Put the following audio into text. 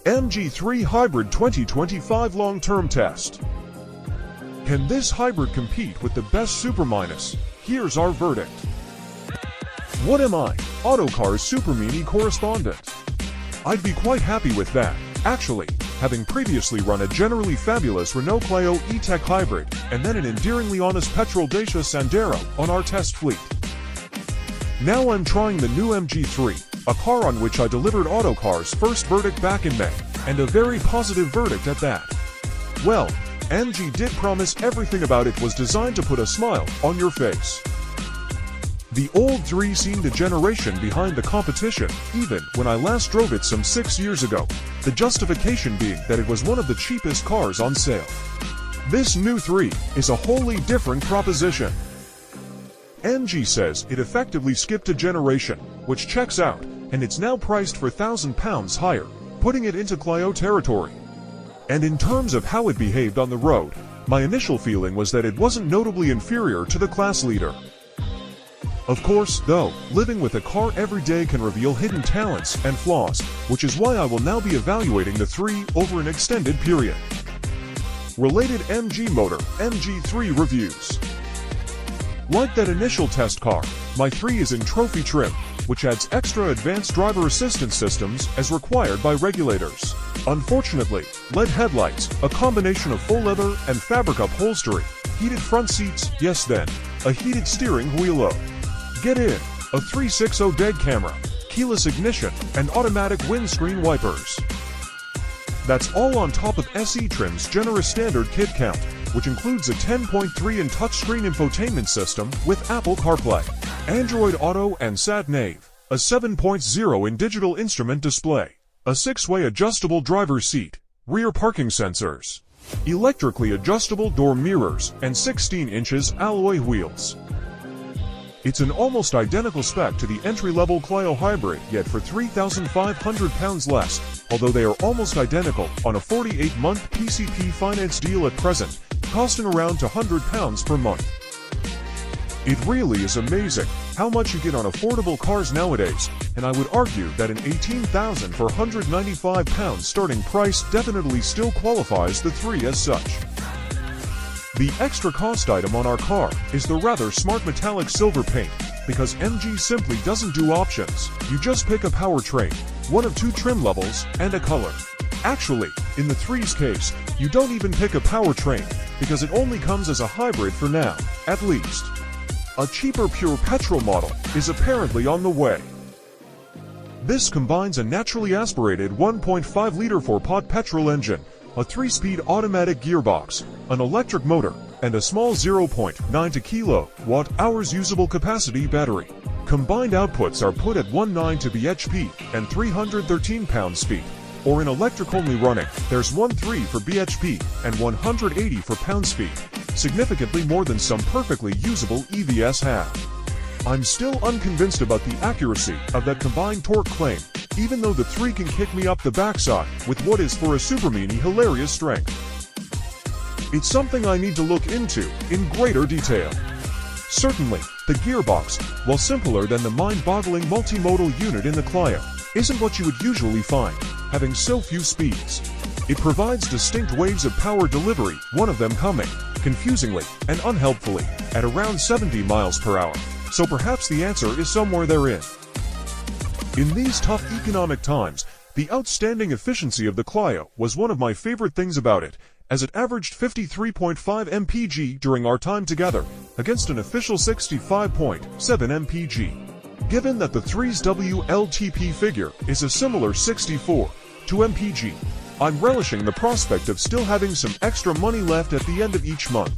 MG3 Hybrid 2025 long-term test. Can this hybrid compete with the best superminis? Here's our verdict. What am I? Autocar's supermini correspondent. I'd be quite happy with that, actually, having previously run a generally fabulous Renault Clio E-Tech hybrid and then an endearingly honest petrol Dacia Sandero on our test fleet. Now I'm trying the new MG3, a car on which I delivered Autocar's first verdict back in May, and a very positive verdict at that. Well, MG did promise everything about it was designed to put a smile on your face. The old 3 seemed a generation behind the competition, even when I last drove it some 6 years ago, the justification being that it was one of the cheapest cars on sale. This new 3 is a wholly different proposition. MG says it effectively skipped a generation, which checks out, and it's now priced for £1,000 higher, putting it into Clio territory. And in terms of how it behaved on the road, my initial feeling was that it wasn't notably inferior to the class leader. Of course, though, living with a car every day can reveal hidden talents and flaws, which is why I will now be evaluating the 3 over an extended period. Related MG motor, MG3 reviews. Like that initial test car, my 3 is in trophy trim, which adds extra advanced driver assistance systems as required by regulators. Unfortunately, LED headlights, a combination of faux leather and fabric upholstery, heated front seats, yes then, a heated steering wheel. Get in, a 360 DEG camera, keyless ignition, and automatic windscreen wipers. That's all on top of SE Trim's generous standard kit count, which includes a 10.3-inch touchscreen infotainment system with Apple CarPlay, Android Auto and Sat-Nav, a 7.0-inch digital instrument display, a 6-way adjustable driver's seat, rear parking sensors, electrically adjustable door mirrors, and 16 inches alloy wheels. It's an almost identical spec to the entry-level Clio hybrid, yet for £3,500 less, although they are almost identical on a 48-month PCP finance deal at present, costing around £100 per month. It really is amazing how much you get on affordable cars nowadays, and I would argue that an £18,495 starting price definitely still qualifies the 3 as such. The extra cost item on our car is the rather smart metallic silver paint, because MG simply doesn't do options. You just pick a powertrain, one of 2 trim levels, and a color. Actually, in the 3's case, you don't even pick a powertrain, because it only comes as a hybrid for now, at least. A cheaper pure petrol model is apparently on the way. This combines a naturally aspirated 1.5-liter 4-pot petrol engine, a 3-speed automatic gearbox, an electric motor, and a small 0.92 kWh usable capacity battery. Combined outputs are put at 190 bhp and 313 pound-feet, or in electric-only running, there's 130 for bhp and 180 for pounds-feet, significantly more than some perfectly usable EVs have. I'm still unconvinced about the accuracy of that combined torque claim, even though the 3 can kick me up the backside with what is for a supermini hilarious strength. It's something I need to look into in greater detail. Certainly, the gearbox, while simpler than the mind-boggling multimodal unit in the Clio, isn't what you would usually find, having so few speeds. It provides distinct waves of power delivery, one of them coming, confusingly and unhelpfully, at around 70 miles per hour, so perhaps the answer is somewhere therein. In these tough economic times, the outstanding efficiency of the Clio was one of my favorite things about it, as it averaged 53.5 mpg during our time together, against an official 65.7 mpg. Given that the 3's WLTP figure is a similar 64 mpg, I'm relishing the prospect of still having some extra money left at the end of each month.